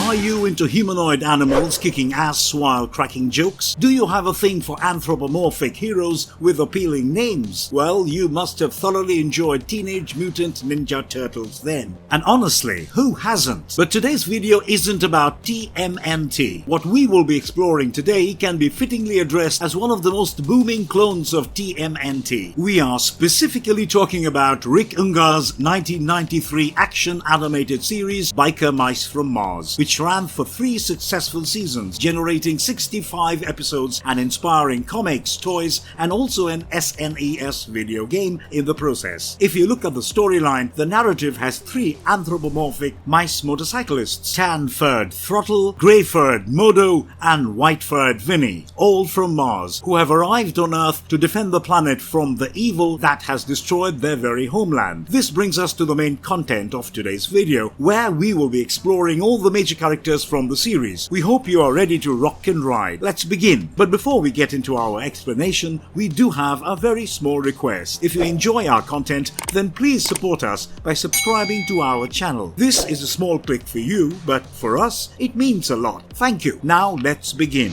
Are you into humanoid animals kicking ass while cracking jokes? Do you have a thing for anthropomorphic heroes with appealing names? Well, you must have thoroughly enjoyed Teenage Mutant Ninja Turtles then. And honestly, who hasn't? But today's video isn't about TMNT. What we will be exploring today can be fittingly addressed as one of the most booming clones of TMNT. We are specifically talking about Rick Ungar's 1993 action animated series Biker Mice from Mars, which ran for 3 successful seasons, generating 65 episodes and inspiring comics, toys, and also an SNES video game in the process. If you look at the storyline, the narrative has 3 anthropomorphic mice motorcyclists: tan-furred Throttle, grey-furred Modo, and white-furred Vinny, all from Mars, who have arrived on Earth to defend the planet from the evil that has destroyed their very homeland. This brings us to the main content of today's video, where we will be exploring all the major characters from the series. We hope you are ready to rock and ride. Let's begin. But before we get into our explanation, we do have a very small request. If you enjoy our content, then please support us by subscribing to our channel. This is a small click for you, but for us, it means a lot. Thank you. Now let's begin.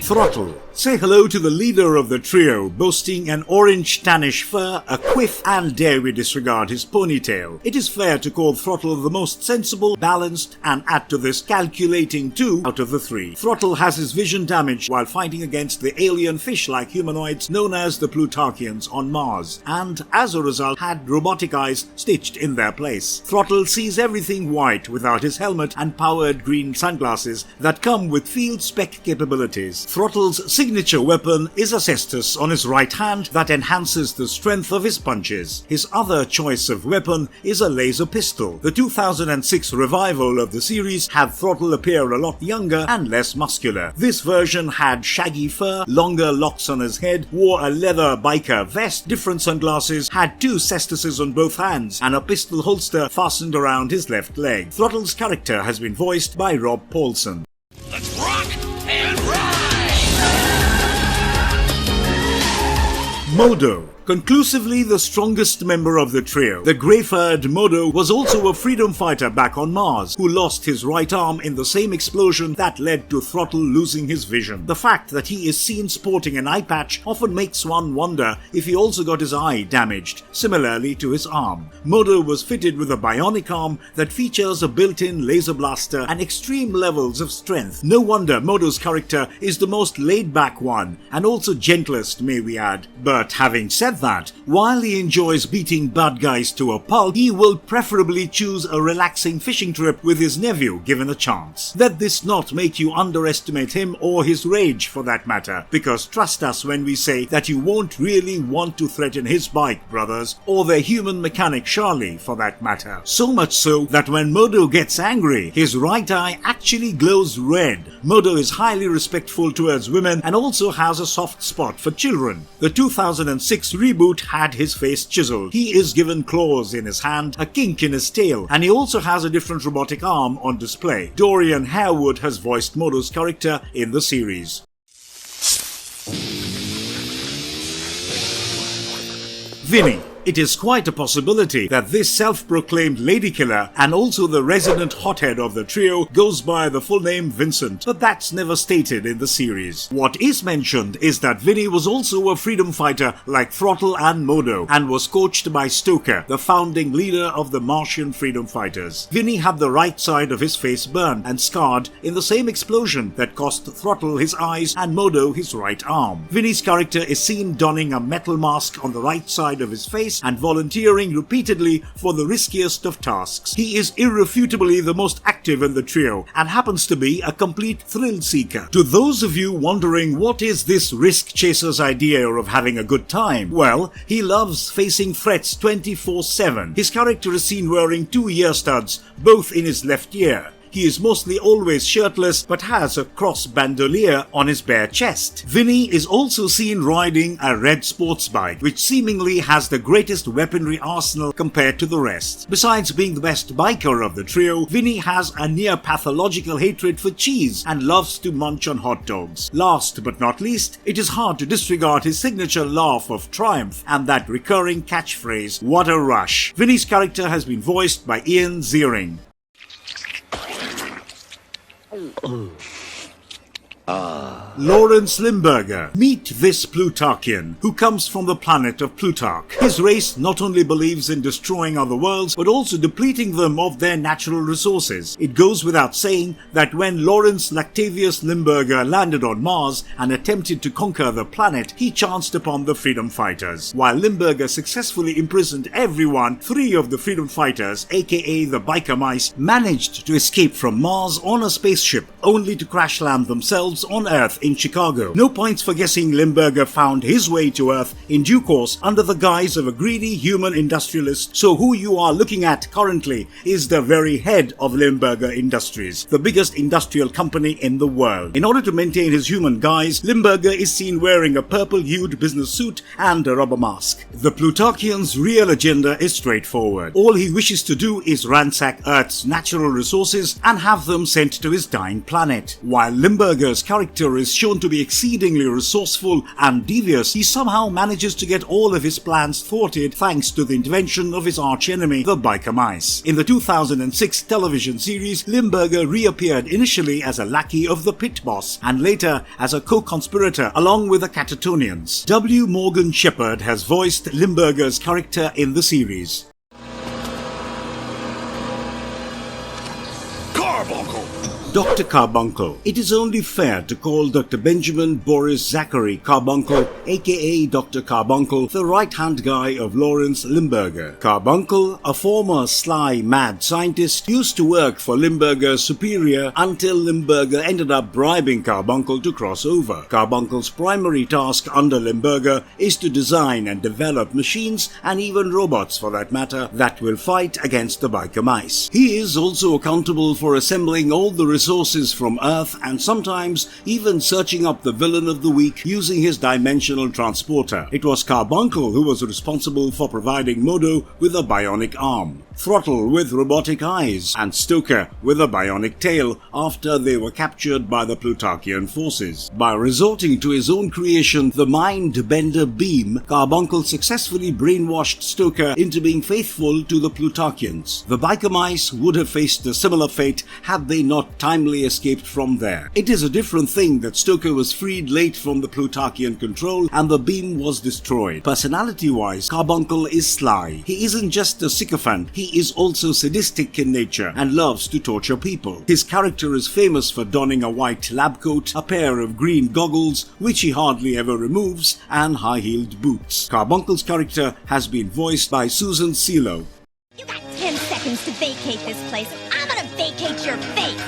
Throttle. Say hello to the leader of the trio, boasting an orange tannish fur, a quiff, and dare we disregard his ponytail. It is fair to call Throttle the most sensible, balanced, and add to this calculating 2 out of the 3. Throttle has his vision damaged while fighting against the alien fish-like humanoids known as the Plutarchians on Mars, and as a result had robotic eyes stitched in their place. Throttle sees everything white without his helmet and powered green sunglasses that come with field spec capabilities. Throttle's signature weapon is a cestus on his right hand that enhances the strength of his punches. His other choice of weapon is a laser pistol. The 2006 revival of the series had Throttle appear a lot younger and less muscular. This version had shaggy fur, longer locks on his head, wore a leather biker vest, different sunglasses, had 2 cestuses on both hands, and a pistol holster fastened around his left leg. Throttle's character has been voiced by Rob Paulson. Let's rock and ride! Modo. Conclusively the strongest member of the trio, the grey-furred Modo was also a freedom fighter back on Mars, who lost his right arm in the same explosion that led to Throttle losing his vision. The fact that he is seen sporting an eye patch often makes one wonder if he also got his eye damaged, similarly to his arm. Modo was fitted with a bionic arm that features a built-in laser blaster and extreme levels of strength. No wonder Modo's character is the most laid-back one, and also gentlest, may we add. But having said that, while he enjoys beating bad guys to a pulp, he will preferably choose a relaxing fishing trip with his nephew given a chance. Let this not make you underestimate him or his rage for that matter, because trust us when we say that you won't really want to threaten his bike, brothers, or their human mechanic Charlie for that matter. So much so that when Modo gets angry, his right eye actually glows red. Modo is highly respectful towards women and also has a soft spot for children. The 2006 reboot had his face chiseled. He is given claws in his hand, a kink in his tail, and he also has a different robotic arm on display. Dorian Harewood has voiced Modo's character in the series. Vinny. It is quite a possibility that this self-proclaimed lady killer and also the resident hothead of the trio goes by the full name Vincent, but that's never stated in the series. What is mentioned is that Vinny was also a freedom fighter like Throttle and Modo and was coached by Stoker, the founding leader of the Martian freedom fighters. Vinny had the right side of his face burned and scarred in the same explosion that cost Throttle his eyes and Modo his right arm. Vinny's character is seen donning a metal mask on the right side of his face and volunteering repeatedly for the riskiest of tasks. He is irrefutably the most active in the trio and happens to be a complete thrill seeker. To those of you wondering what is this risk chaser's idea of having a good time, well, he loves facing threats 24/7. His character is seen wearing 2 ear studs, both in his left ear. He is mostly always shirtless but has a cross bandolier on his bare chest. Vinny is also seen riding a red sports bike, which seemingly has the greatest weaponry arsenal compared to the rest. Besides being the best biker of the trio, Vinny has a near pathological hatred for cheese and loves to munch on hot dogs. Last but not least, it is hard to disregard his signature laugh of triumph and that recurring catchphrase, "What a rush." Vinny's character has been voiced by Ian Ziering. Lawrence Limburger. Meet this Plutarchian, who comes from the planet of Plutarch. His race not only believes in destroying other worlds, but also depleting them of their natural resources. It goes without saying that when Lawrence Lactavius Limburger landed on Mars and attempted to conquer the planet, he chanced upon the freedom fighters. While Limburger successfully imprisoned everyone, 3 of the freedom fighters, aka the biker mice, managed to escape from Mars on a spaceship, only to crash land themselves on Earth in Chicago. No points for guessing Limburger found his way to Earth in due course under the guise of a greedy human industrialist, so who you are looking at currently is the very head of Limburger Industries, the biggest industrial company in the world. In order to maintain his human guise, Limburger is seen wearing a purple-hued business suit and a rubber mask. The Plutarchian's real agenda is straightforward. All he wishes to do is ransack Earth's natural resources and have them sent to his dying planet. While Limburger's character is shown to be exceedingly resourceful and devious, he somehow manages to get all of his plans thwarted thanks to the intervention of his archenemy, the biker mice. In the 2006 television series, Limburger reappeared initially as a lackey of the pit boss and later as a co-conspirator along with the Catatonians. W. Morgan Shepherd has voiced Limburger's character in the series. Carbuncle! Dr. Carbuncle. It is only fair to call Dr. Benjamin Boris Zachary Carbuncle, aka Dr. Carbuncle, the right-hand guy of Lawrence Limburger. Carbuncle, a former sly, mad scientist, used to work for Limburger's superior until Limburger ended up bribing Carbuncle to cross over. Carbuncle's primary task under Limburger is to design and develop machines, and even robots for that matter, that will fight against the biker mice. He is also accountable for assembling all the resources from Earth and sometimes even searching up the villain of the week using his dimensional transporter. It was Carbuncle who was responsible for providing Modo with a bionic arm, Throttle with robotic eyes, and Stoker with a bionic tail after they were captured by the Plutarchian forces. By resorting to his own creation, the Mind-Bender Beam, Carbuncle successfully brainwashed Stoker into being faithful to the Plutarchians. The biker mice would have faced a similar fate had they not timely escaped from there. It is a different thing that Stoker was freed late from the Plutarchian control and the beam was destroyed. Personality-wise, Carbuncle is sly. He isn't just a sycophant, he is also sadistic in nature and loves to torture people. His character is famous for donning a white lab coat, a pair of green goggles, which he hardly ever removes, and high-heeled boots. Carbuncle's character has been voiced by Susan Silo. You got 10 seconds to vacate this place. I'm gonna vacate your face!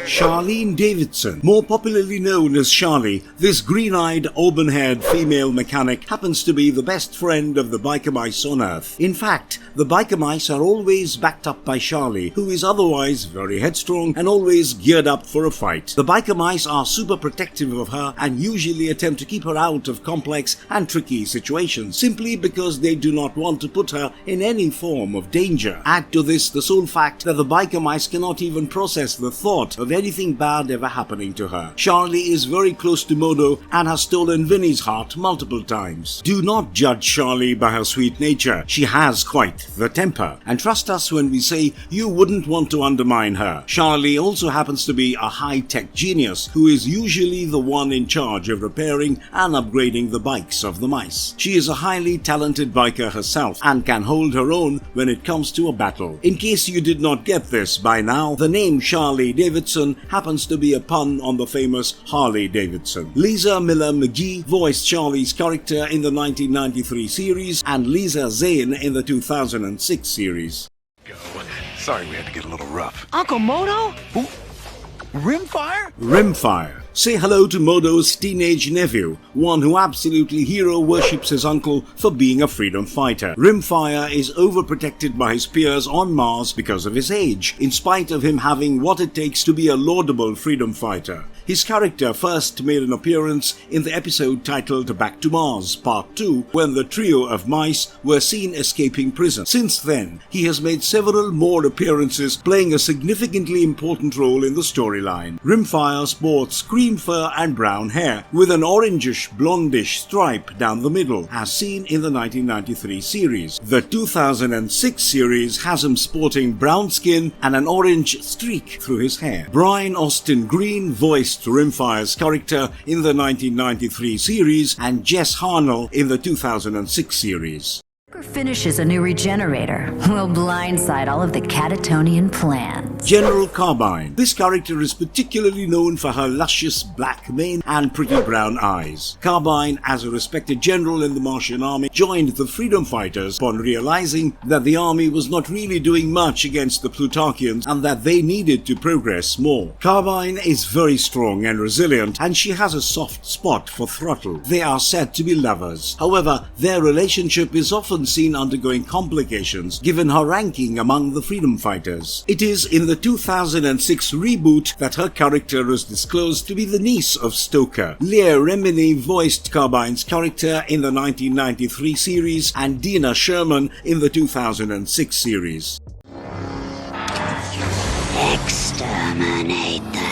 Charlene Davidson, more popularly known as Charlie, this green-eyed, auburn-haired female mechanic happens to be the best friend of the biker mice on Earth. In fact, the biker mice are always backed up by Charlie, who is otherwise very headstrong and always geared up for a fight. The biker mice are super protective of her and usually attempt to keep her out of complex and tricky situations, simply because they do not want to put her in any form of danger. Add to this the sole fact that the biker mice cannot even process the thought of anything bad ever happening to her. Charlie is very close to Modo and has stolen Vinny's heart multiple times. Do not judge Charlie by her sweet nature. She has quite the temper. And trust us when we say you wouldn't want to undermine her. Charlie also happens to be a high-tech genius who is usually the one in charge of repairing and upgrading the bikes of the mice. She is a highly talented biker herself and can hold her own when it comes to a battle. In case you did not get this by now, the name Charlie Davidson happens to be a pun on the famous Harley Davidson. Lisa Miller McGee voiced Charlie's character in the 1993 series and Lisa Zane in the 2006 series. Sorry we had to get a little rough. Uncle Moto? Who? Rimfire? Rimfire. Say hello to Modo's teenage nephew, one who absolutely hero worships his uncle for being a freedom fighter. Rimfire is overprotected by his peers on Mars because of his age, in spite of him having what it takes to be a laudable freedom fighter. His character first made an appearance in the episode titled Back to Mars Part 2, when the trio of mice were seen escaping prison. Since then, he has made several more appearances, playing a significantly important role in the storyline. Rimfire sports cream fur and brown hair, with an orangish blondish stripe down the middle, as seen in the 1993 series. The 2006 series has him sporting brown skin and an orange streak through his hair. Brian Austin Green voiced Rimfire's character in the 1993 series and Jess Harnell in the 2006 series. Finishes a new regenerator will blindside all of the Catatonian plans. General Carbine. This character is particularly known for her luscious black mane and pretty brown eyes. Carbine, as a respected general in the Martian army, joined the freedom fighters upon realizing that the army was not really doing much against the Plutarchians and that they needed to progress more. Carbine is very strong and resilient, and she has a soft spot for Throttle. They are said to be lovers. However, their relationship is often seen undergoing complications given her ranking among the freedom fighters. It is in the 2006 reboot that her character is disclosed to be the niece of Stoker. Leah Remini voiced Carbine's character in the 1993 series and Dina Sherman in the 2006 series. Exterminate them.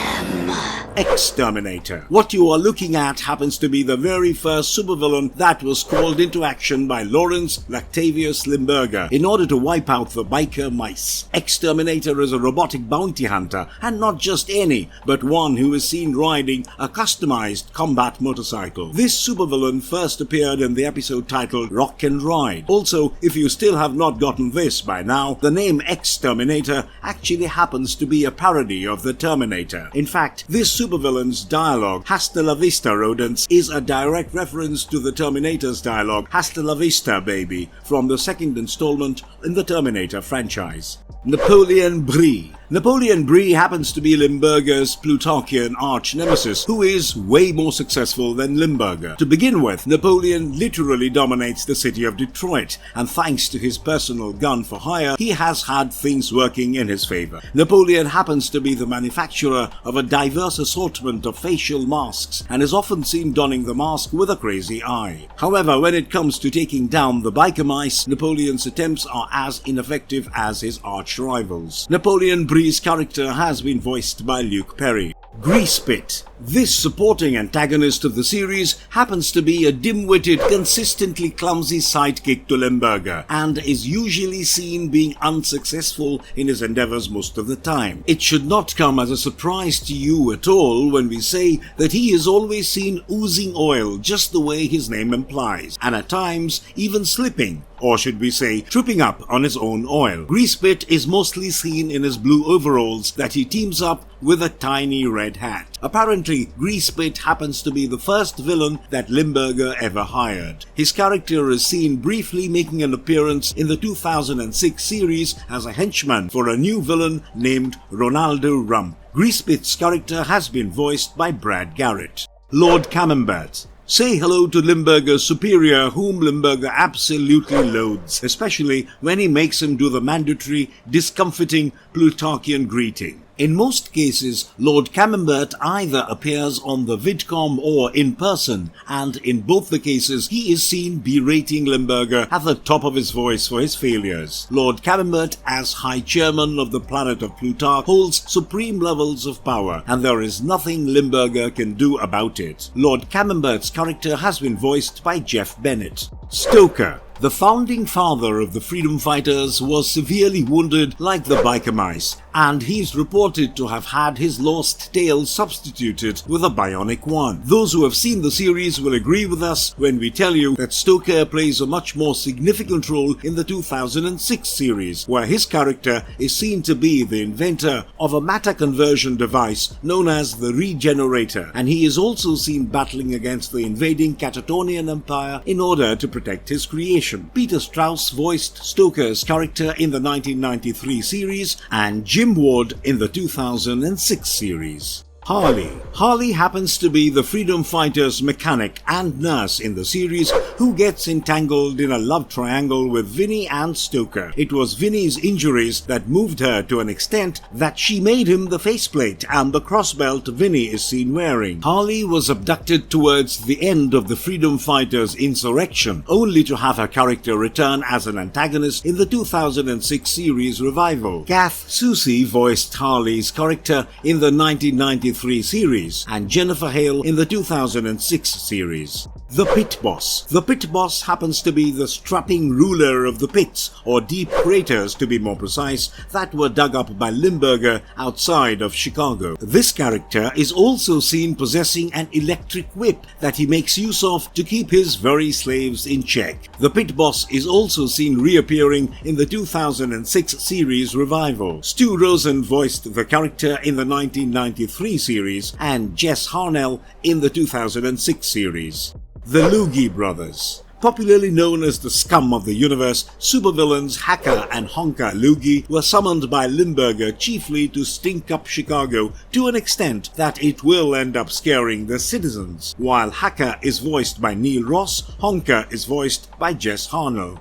Exterminator. What you are looking at happens to be the very first supervillain that was called into action by Lawrence Lactavius Limburger in order to wipe out the biker mice. Exterminator is a robotic bounty hunter, and not just any, but one who is seen riding a customized combat motorcycle. This supervillain first appeared in the episode titled Rock and Ride. Also, if you still have not gotten this by now, the name Exterminator actually happens to be a parody of the Terminator. In fact, this supervillain's dialogue, "Hasta la vista, rodents," is a direct reference to the Terminator's dialogue, "Hasta la vista, baby," from the second installment in the Terminator franchise. Napoleon Brie. Napoleon Brie happens to be Limburger's Plutarchian arch-nemesis, who is way more successful than Limburger. To begin with, Napoleon literally dominates the city of Detroit, and thanks to his personal gun for hire, he has had things working in his favor. Napoleon happens to be the manufacturer of a diverse assortment of facial masks, and is often seen donning the mask with a crazy eye. However, when it comes to taking down the biker mice, Napoleon's attempts are as ineffective as his arch-rivals. Napoleon Brie's character has been voiced by Luke Perry. Greasepit. This supporting antagonist of the series happens to be a dim-witted, consistently clumsy sidekick to Limburger, and is usually seen being unsuccessful in his endeavors most of the time. It should not come as a surprise to you at all when we say that he is always seen oozing oil, just the way his name implies, and at times even slipping, or should we say tripping up on his own oil. Greasepit is mostly seen in his blue overalls that he teams up with a tiny red hat. Apparently, Greasepit happens to be the first villain that Limburger ever hired. His character is seen briefly making an appearance in the 2006 series as a henchman for a new villain named Ronaldo Rump. Greasepit's character has been voiced by Brad Garrett. Lord Camembert. Say hello to Limburger's superior, whom Limburger absolutely loathes, especially when he makes him do the mandatory, discomfiting Plutarchian greeting. In most cases, Lord Camembert either appears on the VidCom or in person, and in both the cases he is seen berating Limburger at the top of his voice for his failures. Lord Camembert, as High Chairman of the planet of Plutarch, holds supreme levels of power, and there is nothing Limburger can do about it. Lord Camembert's character has been voiced by Jeff Bennett. Stoker. The founding father of the freedom fighters was severely wounded like the biker mice, and he's reported to have had his lost tail substituted with a bionic one. Those who have seen the series will agree with us when we tell you that Stoker plays a much more significant role in the 2006 series, where his character is seen to be the inventor of a matter conversion device known as the Regenerator, and he is also seen battling against the invading Catatonian Empire in order to protect his creation. Peter Strauss voiced Stoker's character in the 1993 series, and Jim Ward in the 2006 series. Harley happens to be the freedom fighter's mechanic and nurse in the series who gets entangled in a love triangle with Vinny and Stoker. It was Vinny's injuries that moved her to an extent that she made him the faceplate and the crossbelt Vinny is seen wearing. Harley was abducted towards the end of the freedom fighters' insurrection, only to have her character return as an antagonist in the 2006 series revival. Kath Soucie voiced Harley's character in the 1993 series and Jennifer Hale in the 2006 series. The Pit Boss. The Pit Boss happens to be the strapping ruler of the pits, or deep craters to be more precise, that were dug up by Limburger outside of Chicago. This character is also seen possessing an electric whip that he makes use of to keep his very slaves in check. The Pit Boss is also seen reappearing in the 2006 series revival. Stu Rosen voiced the character in the 1993 series and Jess Harnell in the 2006 series. The Loogie Brothers. Popularly known as the scum of the universe, supervillains Hacker and Honka Loogie were summoned by Limburger chiefly to stink up Chicago to an extent that it will end up scaring the citizens. While Hacker is voiced by Neil Ross, Honka is voiced by Jess Harnell.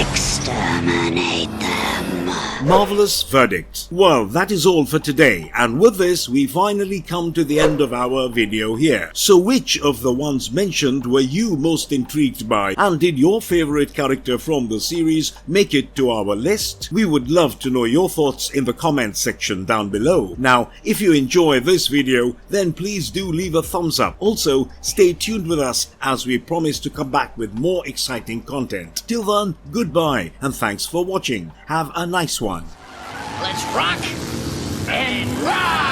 Exterminate them. Marvelous verdict. Well, that is all for today, and with this we finally come to the end of our video here. So which of the ones mentioned were you most intrigued by, and did your favorite character from the series make it to our list? We would love to know your thoughts in the comments section down below. Now, if you enjoy this video, then please do leave a thumbs up. Also, stay tuned with us as we promise to come back with more exciting content. Till then, goodbye and thanks for watching. Have a nice one. Let's rock and rock!